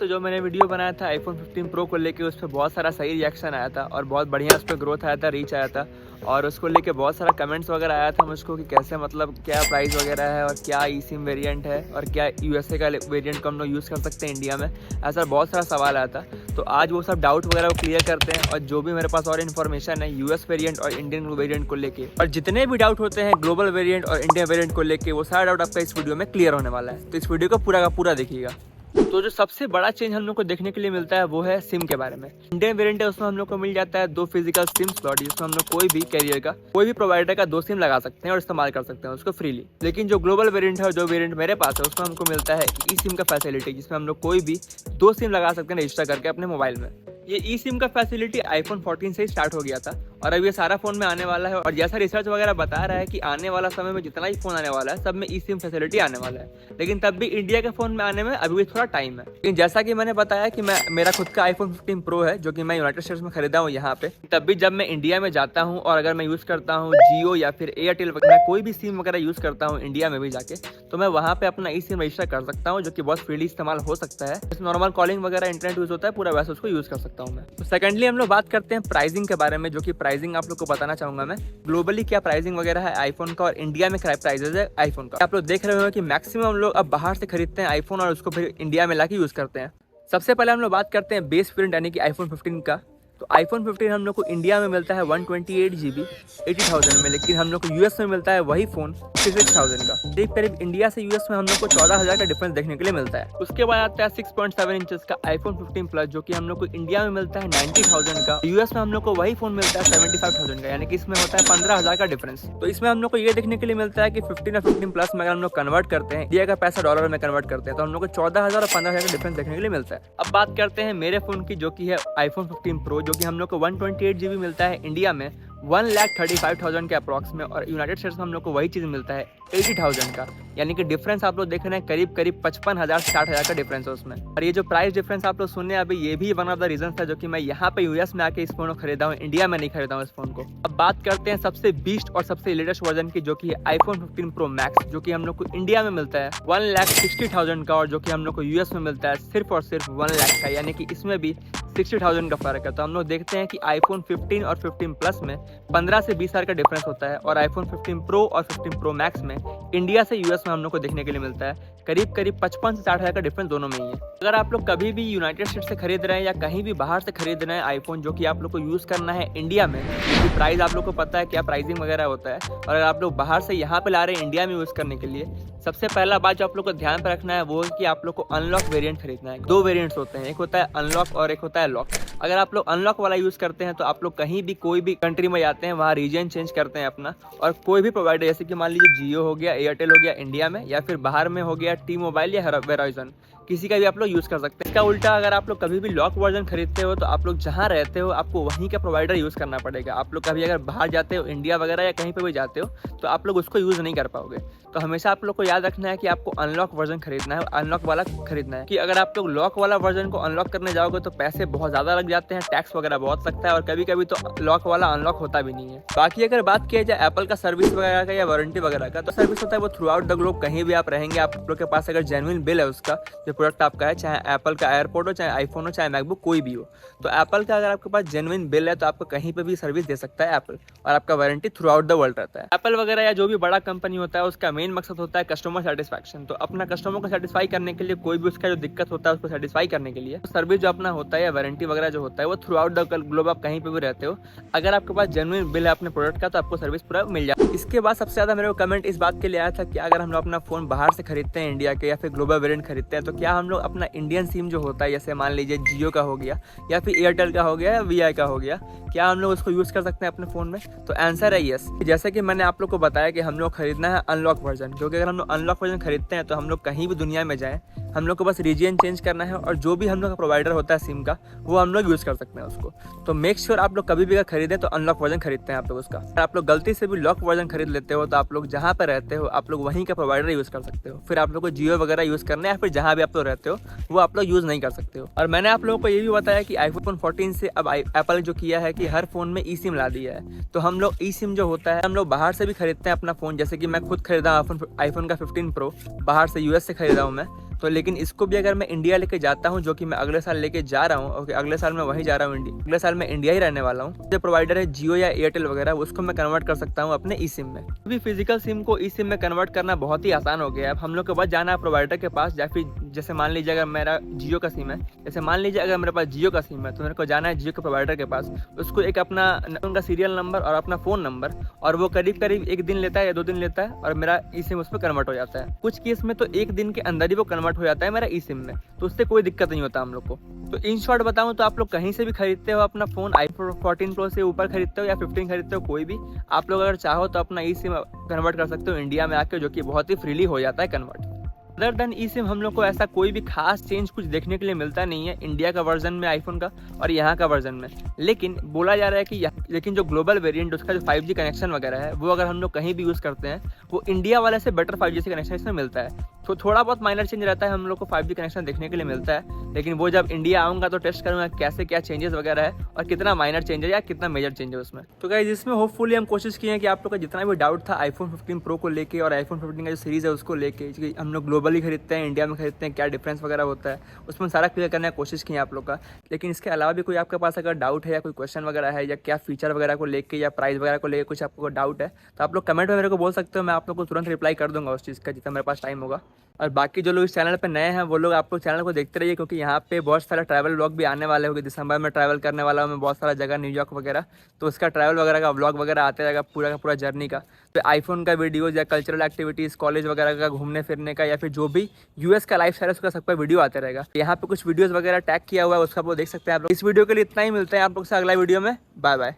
दोस्तों जो मैंने वीडियो बनाया था आईफोन 15 प्रो को लेके, उस पर बहुत सारा सही रिएक्शन आया था और बहुत बढ़िया उस पर ग्रोथ आया था, रीच आया था और उसको लेके बहुत सारा कमेंट्स वगैरह आया था मुझको कि कैसे मतलब क्या प्राइस वगैरह है और क्या ई सिम वेरिएंट है और क्या यूएसए का वेरिएंट को हम लोग यूज़ कर सकते हैं इंडिया में। ऐसा बहुत सारा सवाल आया था, तो आज वो सब डाउट वगैरह को क्लियर करते हैं और जो भी मेरे पास और इन्फॉर्मेशन है यूएस वेरिएंट और इंडियन वेरिएंट को लेके और जितने भी डाउट होते हैं ग्लोबल वेरिएंट और इंडियन वेरिएंट को लेके, वो सारा डाउट आपका इस वीडियो में क्लियर होने वाला है। तो इस वीडियो को पूरा का पूरा देखिएगा। तो जो सबसे बड़ा चेंज हम लोग को देखने के लिए मिलता है वो है सिम के बारे में। इंडियन वेरिएंट है उसमें हम लोग को मिल जाता है 2 फिजिकल सिम स्लॉट, जिसमें हम लोग कोई भी कैरियर का कोई भी प्रोवाइडर का 2 सिम लगा सकते हैं और इस्तेमाल कर सकते हैं उसको फ्रीली। लेकिन जो ग्लोबल वेरिएंट है, जो वेरिएंट मेरे पास है, उसमें हमको मिलता है ई सिम का फैसिलिटी, जिसमें हम लोग कोई भी 2 सिम लगा सकते हैं रजिस्टर करके अपने मोबाइल में। ये ई सिम का फैसिलिटी आईफोन 14 से ही स्टार्ट हो गया था और अब ये सारा फोन में आने वाला है। और जैसा रिसर्च वगैरह बता रहा है कि आने वाला समय में जितना ही फोन आने वाला है सब में ई सिम फैसिलिटी आने वाला है, लेकिन तब भी इंडिया के फोन में आने में अभी भी थोड़ा टाइम है। लेकिन जैसा कि मैंने बताया कि मेरा खुद का आईफोन 15 प्रो है जो कि मैं यूनाइटेड स्टेट्स में खरीदा हूँ यहाँ पे, तब भी जब मैं इंडिया में जाता हूँ और अगर मैं यूज़ करता हूँ जियो या फिर एयरटेल वगैरह कोई भी सिम वगैरह यूज़ करता हूँ इंडिया में भी जाके, तो मैं वहाँ पे अपना ई सिम रजिस्टर कर सकता हूँ, जो कि बहुत फ्रीली इस्तेमाल हो सकता है। जैसे नॉर्मल कॉलिंग वगैरह इंटरनेट यूज़ होता है पूरा वैसे उसको यूज़ कर सकता हूँ मैं। तो सेकेंडली हम लोग बात करते हैं प्राइसिंग के बारे में, जो कि प्राइसिंग आप लोग को बताना चाहूंगा मैं ग्लोबली क्या प्राइसिंग वगैरह है आईफोन का और इंडिया में क्या प्राइसेस है आईफोन का। आप लोग देख रहे हो कि मैक्सिमम लोग अब बाहर से खरीदते हैं आईफोन और उसको फिर इंडिया में लाके यूज़ करते हैं। सबसे पहले हम लोग बात करते हैं बेस वेरिएंट यानी कि आईफोन 15 का। तो आईफोन 15 हम लोग को इंडिया में मिलता है 128 GB 80,000 में, लेकिन हम लोग को यूएस में मिलता है वही फोन 56,000 का। करीब इंडिया से यूएस में हम लोग को 14,000 का डिफरेंस देखने के लिए मिलता है। उसके बाद आता है 6.7 इंचेस का आईफोन 15 प्लस, जो कि हम लोग को इंडिया में मिलता है 90,000 का। यूएस में हम लोग को वही फोन मिलता है 75,000 का, यानी कि इसमें होता है 15,000 का डिफरेंस। तो इसमें हम लोग को ये देखने के लिए मिलता है कि 15 और 15 प्लस में अगर हम लोग कन्वर्ट करते हैं, इंडिया का पैसा डॉलर में कन्वर्ट करते हैं, तो हम लोग को 14,000 और 15,000 का डिफरेंस देखने के लिए मिलता है। अब बात करते हैं मेरे फोन की, जो कि है आईफोन 15 प्रो, जो कि हम लोग को 128 GB मिलता है इंडिया में 1,35,000 के अप्रॉक्स में, और यूनाइटेड स्टेट्स में हम लोग को वही चीज़ मिलता है 80,000 का। यानी कि डिफरेंस आप लोग देख रहे हैं करीब 55,000 से 60,000 का डिफरेंस है उसमें। और ये जो प्राइस डिफरेंस आप लोग सुनने अभी, ये भी वन ऑफ द रीजन था जो कि मैं यहाँ पे यूएस में आके इस फोन को खरीदा हूँ, इंडिया में नहीं खरीदा हूँ इस फोन को। अब बात करते हैं सबसे बीस्ट और सबसे लेटेस्ट वर्जन की, जो कि है आईफोन 15 प्रो मैक्स, जो कि हम लोग को इंडिया में मिलता है 1,60,000 का और जो कि हम लोग को यूएस में मिलता है सिर्फ और सिर्फ 1 लाख का, यानी कि इसमें भी 60,000 का फर्क है। तो हम लोग देखते हैं कि आईफोन 15 और 15 प्लस में 15 से 20 हज़ार का डिफरेंस होता है और आईफोन 15 प्रो और 15 प्रो मैक्स में इंडिया से यूएस में हम लोग को देखने के लिए मिलता है करीब 55 से 60 हज़ार का डिफरेंस दोनों में ही है। अगर आप लोग कभी भी यूनाइटेड स्टेट से खरीद रहे हैं या कहीं भी बाहर से खरीद रहे हैं आईफोन, जो कि आप लोग को यूज़ करना है इंडिया में, क्योंकि प्राइस आप लोग को पता है क्या प्राइसिंग वगैरह होता है, और अगर आप लोग बाहर से यहाँ पे ला रहे हैं इंडिया में यूज़ करने के लिए, सबसे पहला बात जो आप लोग को ध्यान पर रखना है वो है कि आप लोग को अनलॉक वेरिएंट खरीदना है। 2 वेरिएंट्स होते हैं, एक होता है अनलॉक और एक होता है लॉक। अगर आप लोग अनलॉक वाला यूज़ करते हैं तो आप लोग कहीं भी कोई भी कंट्री में जाते हैं, वहाँ रीजन चेंज करते हैं अपना, और कोई भी प्रोवाइडर जैसे कि मान लीजिए जियो हो गया, एयरटेल हो गया इंडिया में, या फिर बाहर में हो गया टी मोबाइल या वेराइजन, किसी का भी आप लोग यूज़ कर सकते हैं। इसका उल्टा अगर आप लोग कभी भी लॉक वर्जन खरीदते हो तो आप लोग जहाँ रहते हो आपको वहीं का प्रोवाइडर यूज़ करना पड़ेगा। आप लोग कभी अगर बाहर जाते हो इंडिया वगैरह या कहीं पर भी जाते हो तो आप लोग उसको यूज़ नहीं कर पाओगे। तो हमेशा आप लोग को याद रखना है कि आपको अनलॉक वर्जन खरीदना है, अनलॉक वाला खरीदना है, कि अगर आप लोग लॉक वाला वर्जन को अनलॉक करने जाओगे तो पैसे बहुत ज़्यादा लग जाते हैं, टैक्स वगैरह बहुत लगता है और कभी कभी तो लॉक वाला अनलॉक होता भी नहीं है। बाकी अगर बात किया जाए एप्पल का सर्विस वगैरह का या वारंटी वगैरह का, तो सर्विस होता है वो थ्रू आउट द ग्लोब, कहीं भी आप रहेंगे आप लोग के पास अगर जेन्युइन बिल है उसका, जो प्रोडक्ट आपका है, चाहे एप्पल का एयरपोर्ट हो, चाहे आईफोन हो, चाहे मैकबुक कोई भी हो, तो एप्पल का अगर आपके पास जेन्युइन बिल है तो आपको कहीं पे भी सर्विस दे सकता है एप्पल, और आपका warranty through out the world रहता है। एप्पल वगैरह या जो भी बड़ा कंपनी होता है उसका मेन मकसद होता है कस्टमर सेटिस्फैक्शन। तो अपना कस्टमर को सेटिस्फाई करने के लिए, कोई भी उसका जो दिक्कत होता है उसको सेटिस्फाई करने के लिए, सर्विस जो अपना होता है या वारंटी वगैरह जो होता है वो थ्रू आउट द ग्लोब आप कहीं पे भी रहते हो, अगर आपके पास जेन्युइन बिल है अपने प्रोडक्ट का तो आपको सर्विस पूरा मिल जाए। इसके बाद सबसे ज्यादा मेरे को कमेंट इस बात के लिए आया था कि अगर हम लोग अपना फोन बाहर से खरीदते हैं इंडिया के या फिर ग्लोबल वेरिएंट खरीदते हैं तो क्या हम लोग अपना इंडियन सिम जो होता है, जैसे मान लीजिए जियो का हो गया या फिर एयरटेल का हो गया या वीआई का हो गया, क्या हम लोग उसको यूज़ कर सकते हैं अपने फ़ोन में? तो आंसर है यस। जैसे कि मैंने आप लोग को बताया कि हम लोग खरीदना है अनलॉक वर्जन, क्योंकि अगर हम लोग अनलॉक वर्जन खरीदते हैं तो हम लोग कहीं भी दुनिया में जाएं, हम लोग को बस रीजन चेंज करना है और जो भी हम लोग का प्रोवाइडर होता है सिम का वो हम लोग यूज़ कर सकते हैं उसको। तो मेक श्योर आप लोग कभी भी अगर खरीदें तो अनलॉक वर्जन खरीदते हैं आप लोग उसका। अगर आप लोग गलती से भी लॉक वर्जन खरीद लेते हो तो आप लोग जहाँ पर रहते हो आप लोग वहीं का प्रोवाइडर यूज़ कर सकते हो, फिर आप लोग को जियो वगैरह यूज़ करना है या फिर जहाँ भी आप लोग रहते हो वो आप लोग यूज़ नहीं कर सकते हो। और मैंने आप लोगों को ये भी बताया कि आईफोन 14 से अब एप्पल जो किया है कि हर फोन में ई सिम ला दिया है। तो हम लोग ई सिम जो होता है हम लोग बाहर से भी खरीदते हैं अपना फ़ोन, जैसे कि मैं खुद खरीदा आईफोन का 15 प्रो, बाहर से यूएस से खरीदा हूँ मैं, तो लेकिन इसको भी अगर मैं इंडिया लेके जाता हूँ, जो कि मैं अगले साल लेके जा रहा हूँ, ओके अगले साल मैं वहीं जा रहा हूँ इंडिया, अगले साल मैं इंडिया ही रहने वाला हूँ, जो प्रोवाइडर है जियो या एयरटेल वगैरह, उसको मैं कन्वर्ट कर सकता हूँ अपने ई सिम में। अभी फिजिकल सिम को ई सिम में कन्वर्ट करना बहुत ही आसान हो गया है। अब हम लोग को बस जाना है प्रोवाइडर के पास, या फिर जैसे मान लीजिए अगर मेरा जियो का सिम है, जैसे मान लीजिए अगर मेरे पास जियो का सिम है तो मेरे को जाना है जियो के प्रोवाइडर के पास, उसको एक अपना उनका सीरियल नंबर और अपना फ़ोन नंबर, और वो करीब करीब 1 दिन लेता है या 2 दिन लेता है, और मेरा ई सिम उसमें कन्वर्ट हो जाता है। कुछ केस में तो 1 दिन के अंदर ही वो कन्वर्ट हो जाता है मेरा ई सिम में, तो उससे कोई दिक्कत नहीं होता हम लोग को। तो इन शॉर्ट बताऊं तो आप लोग कहीं से भी खरीदते हो अपना फ़ोन, iPhone 14 Pro से ऊपर खरीदते हो या 15 खरीदते हो, कोई भी आप लोग अगर चाहो तो अपना ई सिम कन्वर्ट कर सकते हो इंडिया में आके, जो कि बहुत ही फ्रीली हो जाता है कन्वर्ट। अदर देन ई सिम हम लोग को ऐसा कोई भी खास चेंज कुछ देखने के लिए मिलता नहीं है इंडिया का वर्जन में आईफोन का और यहाँ का वर्जन में। लेकिन बोला जा रहा है कि लेकिन जो ग्लोबल वेरिएंट उसका जो 5G कनेक्शन वगैरह है, वो अगर हम लोग कहीं भी यूज़ करते हैं, वो इंडिया वाले से बेटर 5G से कनेक्शन इसमें मिलता है। तो थोड़ा बहुत माइनर चेंज रहता है, हम लोग को 5G कनेक्शन देखने के लिए मिलता है। लेकिन वो जब इंडिया आऊँगा तो टेस्ट करूँगा कैसे क्या चेंजेस वगैरह है और कितना माइनर चेंज है या कितना मेजर चेंज है उसमें। तो गाइस इसमें होपफुली हम कोशिश किए हैं कि आप लोग का जितना भी डाउट था iPhone 15 Pro को लेके और iPhone 15 का जो सीरीज़ है उसको लेके, हम लोग ग्लोबली खरीदते हैं, इंडिया में खरीदते हैं, क्या डिफरेंस वगैरह होता है, उसमें सारा क्लियर करने की कोशिश की है आप लोग का। लेकिन इसके अलावा भी कोई आपके पास अगर डाउट है या कोई क्वेश्चन वगैरह है या क्या फीचर वगैरह को लेके या प्राइस वगैरह को लेके कुछ आपको डाउट है, तो आप लोग कमेंट में मेरे को बोल सकते हो, मैं आप लोग को तुरंत रिप्लाई कर दूंगा उस चीज़ का जितना मेरे पास टाइम होगा। और बाकी जो लोग इस चैनल पे नए हैं वो लोग आप लोग चैनल को देखते रहिए, क्योंकि यहाँ पे बहुत सारा ट्रैवल व्लॉग भी आने वाले होंगे। दिसंबर में ट्रैवल करने वाला हूँ मैं बहुत सारा जगह, न्यूयॉर्क वगैरह, तो उसका ट्रैवल वगैरह का व्लॉग वगैरह आते रहेगा पूरा का पूरा जर्नी का। तो आईफोन का वीडियोज़ या कल्चरल एक्टिविटीज़, कॉलेज वगैरह का, घूमने फिरने का, या फिर जो भी यूएस का लाइफ स्टाइल है उसका सबका वीडियो आते रहेगा। यहाँ पे कुछ वीडियोज़ वगैरह टैग किया हुआ है, उसका वो देख सकते हैं आप लोग। इस वीडियो के लिए इतना ही, मिलते हैं आप लोग से अगला वीडियो में। Bye bye.